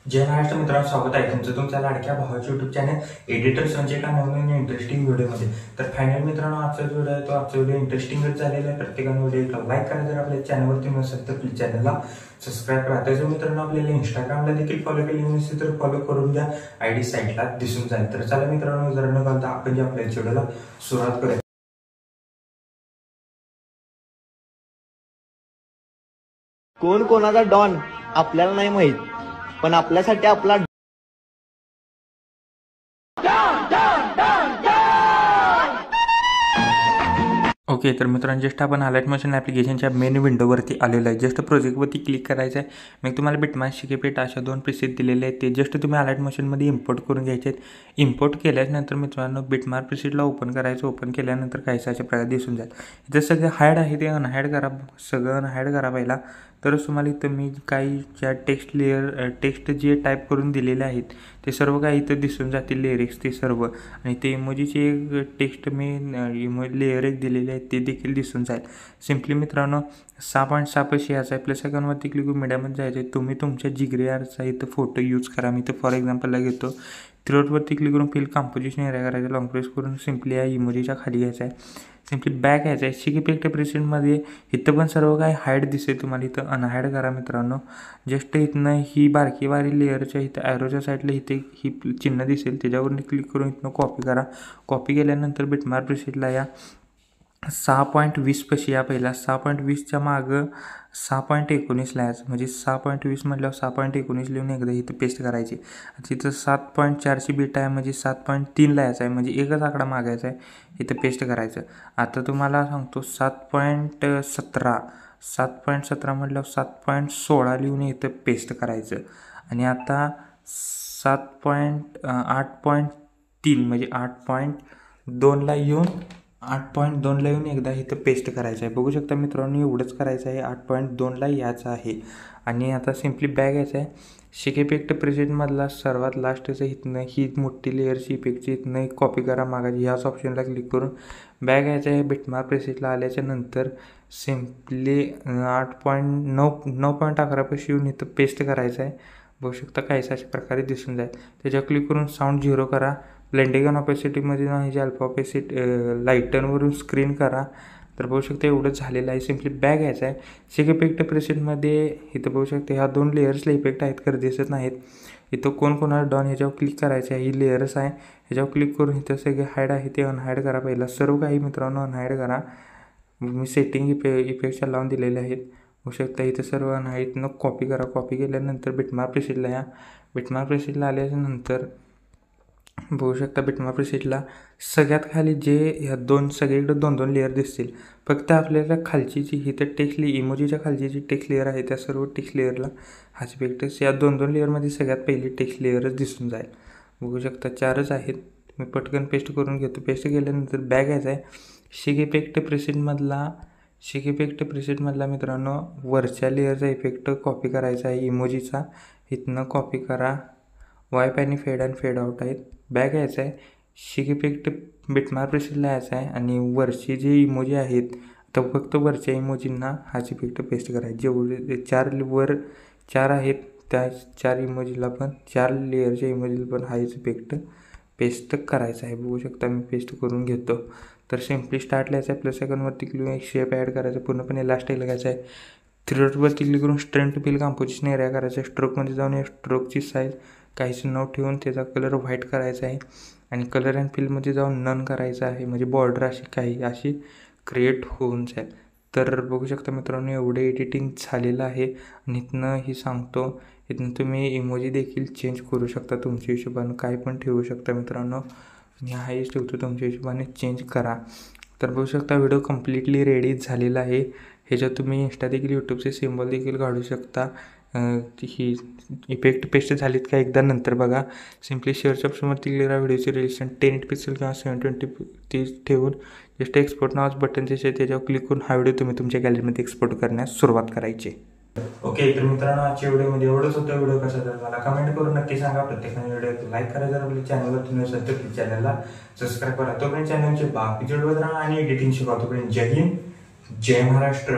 जय महाराष्ट्र मित्रांनो, स्वागत आहे तुमचं तुमच्या लाडक्या भावाच्या युट्यूब चॅनल एडिटर संजय का नवीन इंटरेस्टिंग व्हिडिओमध्ये. तर फायनल मित्रांनो, आजचा व्हिडिओ आहे तो आजचा व्हिडिओ इंटरेस्टिंगच झालेला आहे. प्रत्येकाने व्हिडिओ लाईक करा, जर आपल्या चॅनलवरती नसेल तर प्लीज चॅनलला सबस्क्राईब करा. त्याचं मित्रांनो आपल्याला इंस्टाग्रामला देखील फॉलो केली नसेल तर फॉलो करून द्या, आयडी साईटला दिसून जाईल. तर चला मित्रांनो, जर न घालता आपण आपल्या व्हिडिओला सुरुवात करूया. कोण कोणाचा डॉन आपल्याला नाही माहित, पण आपल्यासाठी आपला ओके, तर मित्रांनो जस्ट आपण अलर्ट मोशन ॲप्लिकेशनच्या मेन विंडोवरती आलेलो आहे. जस्ट प्रोजेक्टवरती क्लिक करायचं आहे. मग तुम्हाला बिटमार्क शिकेपेट अशा दोन प्रिसेट दिलेले आहेत. ते जस्ट तुम्ही अलर्ट मोशनमध्ये इम्पोर्ट करून घ्यायचे आहेत. इम्पोर्ट केल्यानंतर मित्रांनो बिटमार्क प्रिसेटला ओपन करायचं. ओपन केल्यानंतर काहीच अशा प्रकारे दिसून जाईल. इथं सगळं हाईड आहे ते अनहाईड करा, सगळं अनहाईड करा पहिला. तरच तुम्हाला इथं मी काही ज्या टेक्स्ट जे टाईप करून दिलेले आहेत ते सर्व काही इथं दिसून जातील, लिरिक्स ते सर्व. आणि ते इमोजीचे एक टेक्स्ट मी लेअर एक दिलेले आहेत ते देखील दिसून जाईल. सिम्पली मित्रांनो 6.6 पैसे याचा आहे. प्लस आयकॉनवरती क्लिक करून मीडियामध्ये जायचं आहे. तुम्ही तुमच्या जिगरीचा इथं फोटो यूज करा. मी इथं फॉर एक्झाम्पलला घेतो. थ्रोटवरती क्लिक करून फिल कंपोजिशन एरिया करायचं. लॉंग प्रेस करून सिम्पली या इमोजीच्या खाली घ्यायचं आहे. सिम्पली बॅक यायचं आहे. शिक इफेक्ट प्रेसेंटमध्ये इथं पण सर्व काही हाईड दिसेल तुम्हाला. इथं अनहाईड करा मित्रांनो. जस्ट इथनं ही बारकी लेअरच्या इथं ॲरोच्या साईडला इथे ही चिन्ह दिसेल, त्याच्यावरून क्लिक करून इथनं कॉपी करा. कॉपी केल्यानंतर बिटमार्क प्रेसेटला या 6.20 पाशी या. पहिला 6.20च्या मागं 6.19 यायचं, म्हणजे 6.20 म्हटल्यावर 6.19 लिहून एकदा इथं पेस्ट करायची. तिथं 7.4ची बीट आहे, म्हणजे 7.3 यायचं आहे, म्हणजे एकच आकडा मागायचा आहे, इथं पेस्ट करायचं. आता तुम्हाला सांगतो 7.17 म्हटल्यावर 7.16 लिहून इथं पेस्ट करायचं. आणि आता 8.3 म्हणजे 8.2ला येऊन 8.2ला येऊन एकदा इथं पेस्ट करायचं आहे. बघू शकता मित्रांनो, एवढंच करायचं आहे. 8.2ला यायचं आहे. आणि आता सिम्पली बॅग यायचं आहे. शिक इफेक्ट प्रेसेंटमधला सर्वात लास्टचं इथनं ही मोठी लेअरची इफेक्टची इथनं कॉपी करा मागायची. ह्याच ऑप्शनला क्लिक करून बॅग यायचं आहे. बिटमार्क प्रेसेटला आल्याच्या नंतर सिम्पली 9.11 पाशी येऊन इथं पेस्ट करायचं आहे. बघू शकता काहीच अशा प्रकारे दिसून जाईल. त्याच्यावर क्लिक करून साऊंड 0 करा. ब्लेंडिंग अँड ऑपेसिटीमध्ये ना जे अल्फा ऑपेसिटी लाईटनवरून स्क्रीन करा. तर बघू शकता एवढंच झालेलं आहे. सिम्पली बॅग यायचं आहे. शिक इफेक्ट प्रेसेंटमध्ये इथं बघू शकता ह्या दोन लेअर्सला इफेक्ट आहेत, खरं दिसत नाहीत. इथं कोण कोणाला डॉन ह्याच्यावर क्लिक करायचं आहे. ही लेअर्स आहे, ह्याच्यावर क्लिक करून इथं सगळे हाईड आहे ते अनहाईड करा. पहिला सर्व काही मित्रांनो अनहाईड करा. मी सेटिंग इफेक्टच्या लावून दिलेले आहेत. बघू शकता इथं सर्व अनहाईडनं कॉपी करा. कॉपी केल्यानंतर बिटमार्क प्रेसेटला या. बिटमार्क प्रेसेटला आल्याच्यानंतर बघू शकता बिटमार्क प्रेसेटला सगळ्यात खाली जे ह्या सगळीकडे दोन लेअर दिसतील. फक्त आपल्याला खालची जी इथं टेक्स्ट इमोजीच्या खालची जी टेक्स्ट लेअर आहे त्या सर्व टेक्स्ट लेअरला हाच इफेक्ट या दोन लेअरमध्ये सगळ्यात पहिली टेक्स्ट लेअरच दिसून जाईल. बघू शकता 4च आहेत. मी पटकन पेस्ट करून घेतो. पेस्ट केल्यानंतर बॅग यायचं आहे. शिक इफेक्ट प्रेसेंटमधला मित्रांनो वरच्या लेअरचा इफेक्ट कॉपी करायचा आहे इमोजीचा. इथनं कॉपी करा. वाईप आणि फेड अँड फेड आउट आहेत. बॅग यायचं आहे. शिक इफेक्ट बिटमार्क प्रेसेटला यायचं आहे. आणि वरची जी इमोजी आहेत तर फक्त वरच्या इमोजींना हाच इफेक्ट पेस्ट करायचे. जेवढे 4 आहेत त्या 4 इमोजीला पण 4 लेअरच्या इमोजीला पण हाच इफेक्ट पेस्ट करायचा आहे. बघू शकता मी पेस्ट करून घेतो. तर सिम्पली स्टार्टला यायचं आहे. प्लस आयकॉनवरती क्लिक एक शेप ॲड करायचा, पूर्णपणे लास्ट घ्यायचं आहे. थ्रोटवरती क्लिक करून स्ट्रेंथ फिल कंपोजिशन एरिया करायचं आहे. स्ट्रोकमध्ये जाऊन या स्ट्रोकची साईज काहीच न ठेवून त्याचा कलर व्हाईट करायचा आहे. आणि कलर अँड फिलमध्ये जाऊन नन करायचं आहे, म्हणजे बॉर्डर अशी क्रिएट होऊन जाईल. तर बघू शकता मित्रांनो एवढं एडिटिंग झालेलं आहे. आणि इथनं ही सांगतो, इथनं तुम्ही इमोजी देखील चेंज करू शकता तुमच्या हिशोबानं, काय पण ठेवू शकता मित्रांनो. मी हाच ठेवतो, तुमच्या हिशोबाने चेंज करा. तर बघू शकता व्हिडिओ कम्प्लिटली रेडी झालेला आहे. ह्याच्यात तुम्ही इंस्टा देखील यूट्यूबचे सिम्बॉल देखील काढू शकता. ही इफेक्ट पेस्ट झालीत का एकदा नंतर बघा. सिम्पली शेअरच्या ऑप्शनवरती क्लिक करा. व्हिडिओची रेडिएशन 1080 पिक्सेल किंवा 720 ठेवून जस्ट एक्सपोर्ट नावाचं बटन दिसेल, त्याच्यावर क्लिक करून हा व्हिडिओ तुम्ही तुमच्या गॅलरीमध्ये एक्सपोर्ट करण्यास सुरुवात करायची. ओके, तर मित्रांनो आजच्या व्हिडिओमध्ये एवढंच होतं. व्हिडिओ कसा झाला मला कमेंट करून नक्की सांगा. प्रत्येकाने व्हिडिओ लाईक करा. जर आपल्या चॅनलवरती नसेल तर प्लीज चॅनलला सबस्क्राईब करा. तोपर्यंत चॅनलचे बाकीचे व्हिडिओ आणि एडिटिंग शिकवा. तोपर्यंत जय हिंद, जय महाराष्ट्र.